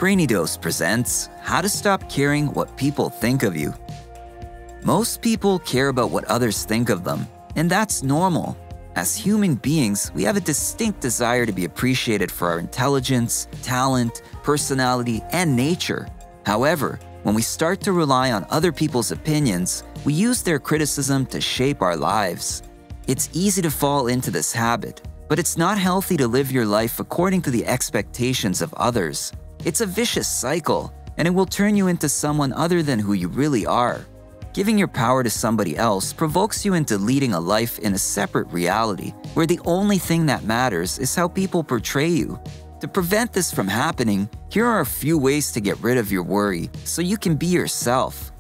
Brainy Dose presents How to Stop Caring What People Think of You. Most people care about what others think of them, and that's normal. As human beings, we have a distinct desire to be appreciated for our intelligence, talent, personality, and nature. However, when we start to rely on other people's opinions, we use their criticism to shape our lives. It's easy to fall into this habit, but it's not healthy to live your life according to the expectations of others. It's a vicious cycle, and it will turn you into someone other than who you really are. Giving your power to somebody else provokes you into leading a life in a separate reality, where the only thing that matters is how people portray you. To prevent this from happening, here are a few ways to get rid of your worry so you can be yourself.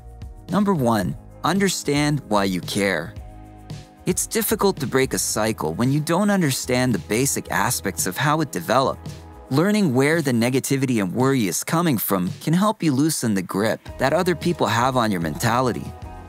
Number 1. Understand why you care. It's difficult to break a cycle when you don't understand the basic aspects of how it developed. Learning where the negativity and worry is coming from can help you loosen the grip that other people have on your mentality.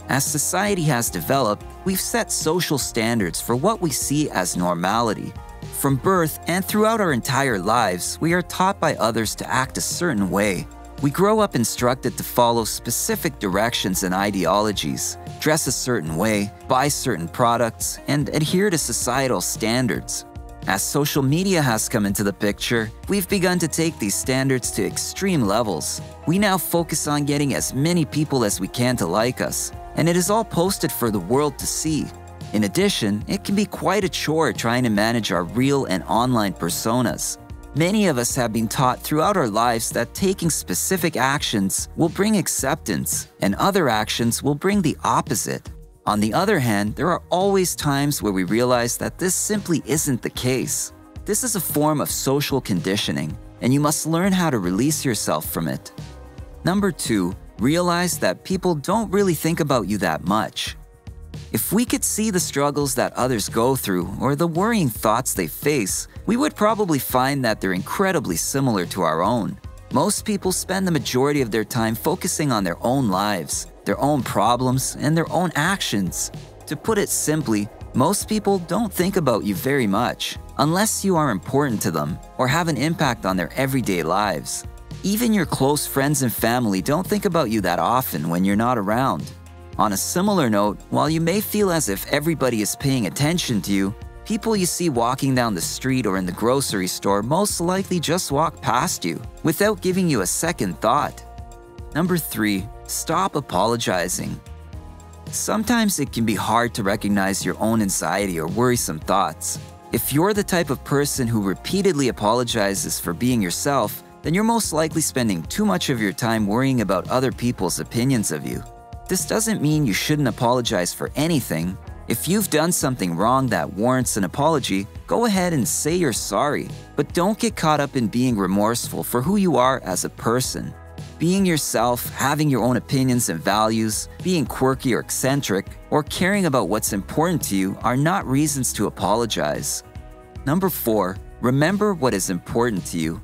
As society has developed, we've set social standards for what we see as normality. From birth and throughout our entire lives, we are taught by others to act a certain way. We grow up instructed to follow specific directions and ideologies, dress a certain way, buy certain products, and adhere to societal standards. As social media has come into the picture, we've begun to take these standards to extreme levels. We now focus on getting as many people as we can to like us, and it is all posted for the world to see. In addition, it can be quite a chore trying to manage our real and online personas. Many of us have been taught throughout our lives that taking specific actions will bring acceptance, and other actions will bring the opposite. On the other hand, there are always times where we realize that this simply isn't the case. This is a form of social conditioning, and you must learn how to release yourself from it. Number 2, realize that people don't really think about you that much. If we could see the struggles that others go through or the worrying thoughts they face, we would probably find that they're incredibly similar to our own. Most people spend the majority of their time focusing on their own lives, their own problems, and their own actions. To put it simply, most people don't think about you very much, unless you are important to them or have an impact on their everyday lives. Even your close friends and family don't think about you that often when you're not around. On a similar note, while you may feel as if everybody is paying attention to you, people you see walking down the street or in the grocery store most likely just walk past you without giving you a second thought. Number 3, stop apologizing. Sometimes it can be hard to recognize your own anxiety or worrisome thoughts. If you're the type of person who repeatedly apologizes for being yourself, then you're most likely spending too much of your time worrying about other people's opinions of you. This doesn't mean you shouldn't apologize for anything. If you've done something wrong that warrants an apology, go ahead and say you're sorry, but don't get caught up in being remorseful for who you are as a person. Being yourself, having your own opinions and values, being quirky or eccentric, or caring about what's important to you are not reasons to apologize. Number 4, remember what is important to you.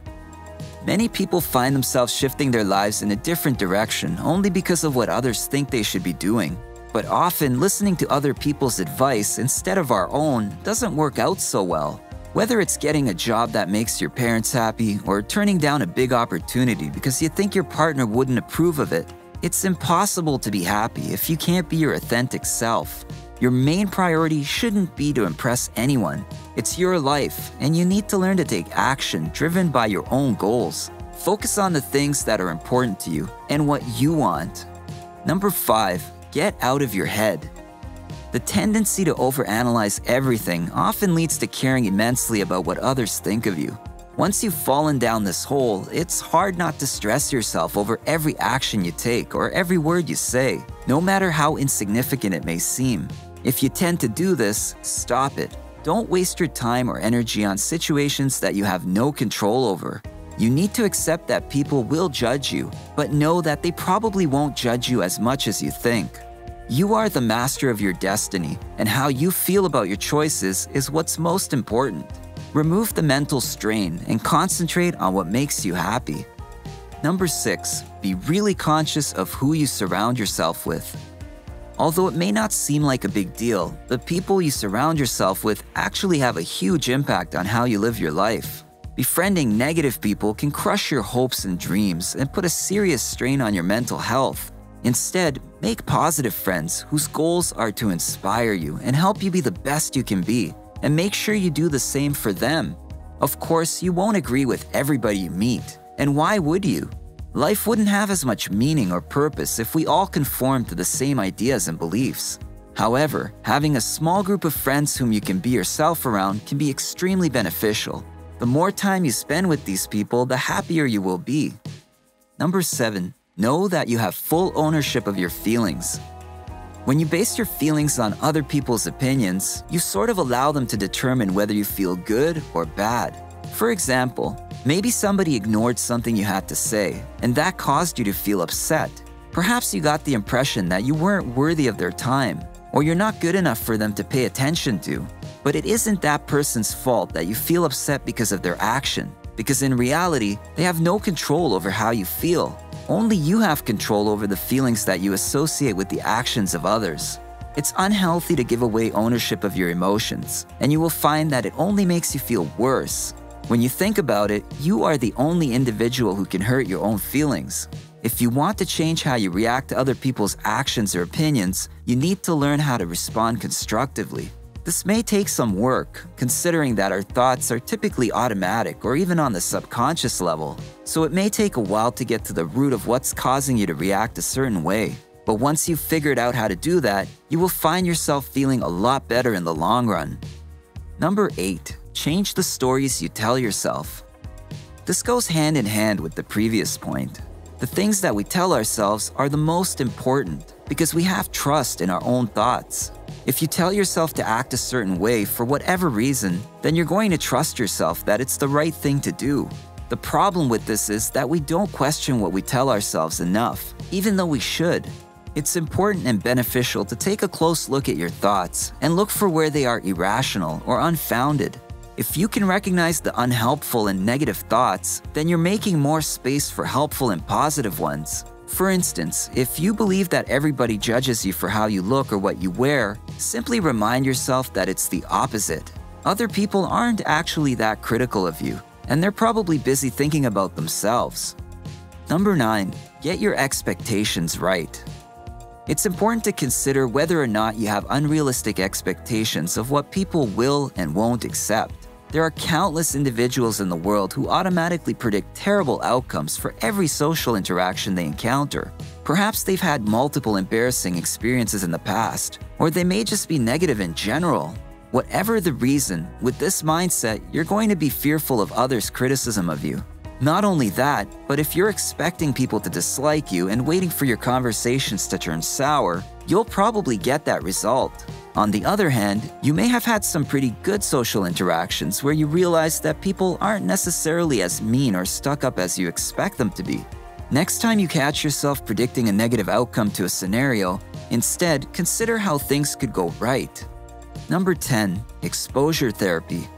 Many people find themselves shifting their lives in a different direction only because of what others think they should be doing. But often, listening to other people's advice instead of our own doesn't work out so well. Whether it's getting a job that makes your parents happy or turning down a big opportunity because you think your partner wouldn't approve of it, it's impossible to be happy if you can't be your authentic self. Your main priority shouldn't be to impress anyone. It's your life, and you need to learn to take action driven by your own goals. Focus on the things that are important to you and what you want. Number 5, get out of your head. The tendency to overanalyze everything often leads to caring immensely about what others think of you. Once you've fallen down this hole, it's hard not to stress yourself over every action you take or every word you say, no matter how insignificant it may seem. If you tend to do this, stop it. Don't waste your time or energy on situations that you have no control over. You need to accept that people will judge you, but know that they probably won't judge you as much as you think. You are the master of your destiny, and how you feel about your choices is what's most important. Remove the mental strain and concentrate on what makes you happy. Number 6, be really conscious of who you surround yourself with. Although it may not seem like a big deal, the people you surround yourself with actually have a huge impact on how you live your life. Befriending negative people can crush your hopes and dreams and put a serious strain on your mental health. Instead, make positive friends whose goals are to inspire you and help you be the best you can be, and make sure you do the same for them. Of course, you won't agree with everybody you meet, and why would you? Life wouldn't have as much meaning or purpose if we all conformed to the same ideas and beliefs. However, having a small group of friends whom you can be yourself around can be extremely beneficial. The more time you spend with these people, the happier you will be. Number 7. Know that you have full ownership of your feelings. When you base your feelings on other people's opinions, you sort of allow them to determine whether you feel good or bad. For example, maybe somebody ignored something you had to say, and that caused you to feel upset. Perhaps you got the impression that you weren't worthy of their time, or you're not good enough for them to pay attention to. But it isn't that person's fault that you feel upset because of their action, because in reality, they have no control over how you feel. Only you have control over the feelings that you associate with the actions of others. It's unhealthy to give away ownership of your emotions, and you will find that it only makes you feel worse. When you think about it, you are the only individual who can hurt your own feelings. If you want to change how you react to other people's actions or opinions, you need to learn how to respond constructively. This may take some work, considering that our thoughts are typically automatic or even on the subconscious level, so it may take a while to get to the root of what's causing you to react a certain way. But once you've figured out how to do that, you will find yourself feeling a lot better in the long run. Number 8. Change the stories you tell yourself. This goes hand in hand with the previous point. The things that we tell ourselves are the most important because we have trust in our own thoughts. If you tell yourself to act a certain way for whatever reason, then you're going to trust yourself that it's the right thing to do. The problem with this is that we don't question what we tell ourselves enough, even though we should. It's important and beneficial to take a close look at your thoughts and look for where they are irrational or unfounded. If you can recognize the unhelpful and negative thoughts, then you're making more space for helpful and positive ones. For instance, if you believe that everybody judges you for how you look or what you wear, simply remind yourself that it's the opposite. Other people aren't actually that critical of you, and they're probably busy thinking about themselves. Number 9. Get your expectations right. It's important to consider whether or not you have unrealistic expectations of what people will and won't accept. There are countless individuals in the world who automatically predict terrible outcomes for every social interaction they encounter. Perhaps they've had multiple embarrassing experiences in the past, or they may just be negative in general. Whatever the reason, with this mindset, you're going to be fearful of others' criticism of you. Not only that, but if you're expecting people to dislike you and waiting for your conversations to turn sour, you'll probably get that result. On the other hand, you may have had some pretty good social interactions where you realize that people aren't necessarily as mean or stuck up as you expect them to be. Next time you catch yourself predicting a negative outcome to a scenario, instead consider how things could go right. Number 10. Exposure therapy.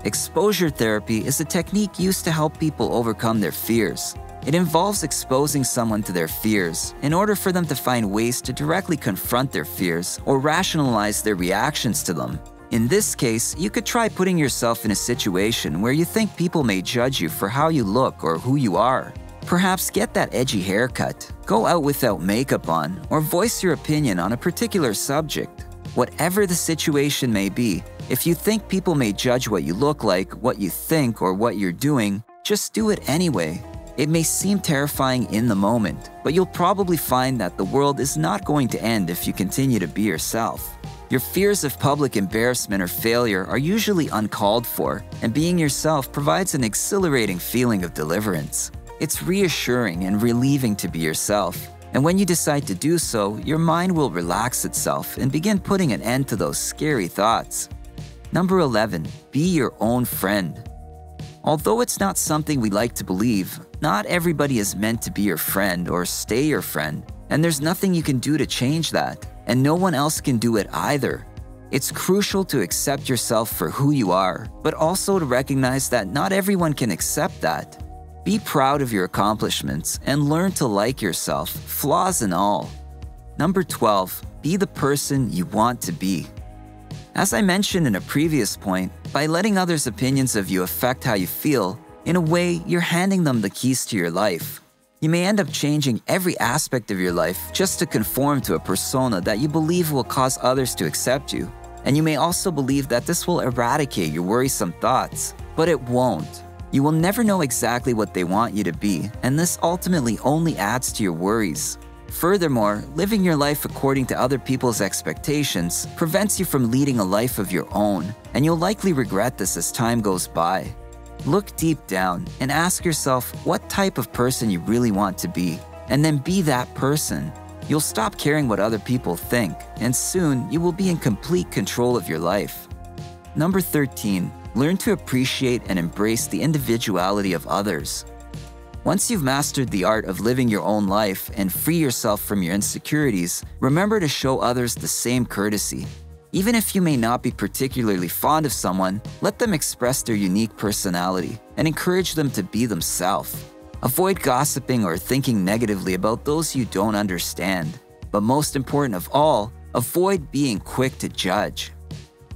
Exposure therapy is a technique used to help people overcome their fears. It involves exposing someone to their fears in order for them to find ways to directly confront their fears or rationalize their reactions to them. In this case, you could try putting yourself in a situation where you think people may judge you for how you look or who you are. Perhaps get that edgy haircut, go out without makeup on, or voice your opinion on a particular subject. Whatever the situation may be, if you think people may judge what you look like, what you think, or what you're doing, just do it anyway. It may seem terrifying in the moment, but you'll probably find that the world is not going to end if you continue to be yourself. Your fears of public embarrassment or failure are usually uncalled for, and being yourself provides an exhilarating feeling of deliverance. It's reassuring and relieving to be yourself, and when you decide to do so, your mind will relax itself and begin putting an end to those scary thoughts. Number 11. Be your own friend. Although it's not something we like to believe, not everybody is meant to be your friend or stay your friend, and there's nothing you can do to change that, and no one else can do it either. It's crucial to accept yourself for who you are, but also to recognize that not everyone can accept that. Be proud of your accomplishments and learn to like yourself, flaws and all. Number 12. Be the person you want to be. As I mentioned in a previous point, by letting others' opinions of you affect how you feel, in a way, you're handing them the keys to your life. You may end up changing every aspect of your life just to conform to a persona that you believe will cause others to accept you. And you may also believe that this will eradicate your worrisome thoughts, but it won't. You will never know exactly what they want you to be, and this ultimately only adds to your worries. Furthermore, living your life according to other people's expectations prevents you from leading a life of your own, and you'll likely regret this as time goes by. Look deep down and ask yourself what type of person you really want to be, and then be that person. You'll stop caring what other people think, and soon you will be in complete control of your life. Number 13. Learn to appreciate and embrace the individuality of others. Once you've mastered the art of living your own life and free yourself from your insecurities, remember to show others the same courtesy. Even if you may not be particularly fond of someone, let them express their unique personality and encourage them to be themselves. Avoid gossiping or thinking negatively about those you don't understand. But most important of all, avoid being quick to judge.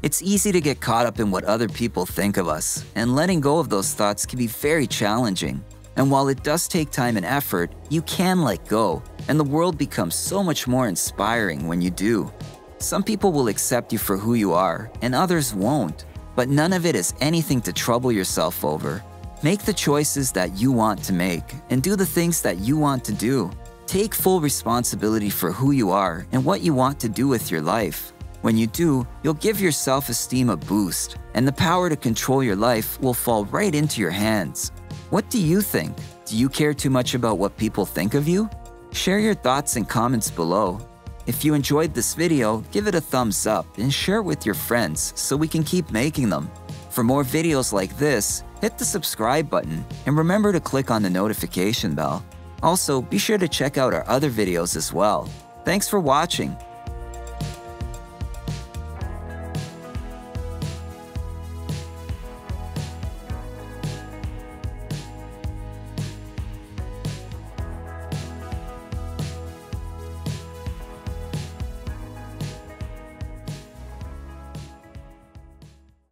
It's easy to get caught up in what other people think of us, and letting go of those thoughts can be very challenging. And while it does take time and effort, you can let go, and the world becomes so much more inspiring when you do. Some people will accept you for who you are, and others won't, but none of it is anything to trouble yourself over. Make the choices that you want to make, and do the things that you want to do. Take full responsibility for who you are and what you want to do with your life. When you do, you'll give your self-esteem a boost, and the power to control your life will fall right into your hands. What do you think? Do you care too much about what people think of you? Share your thoughts and comments below. If you enjoyed this video, give it a thumbs up and share it with your friends so we can keep making them. For more videos like this, hit the subscribe button and remember to click on the notification bell. Also, be sure to check out our other videos as well. Thanks for watching.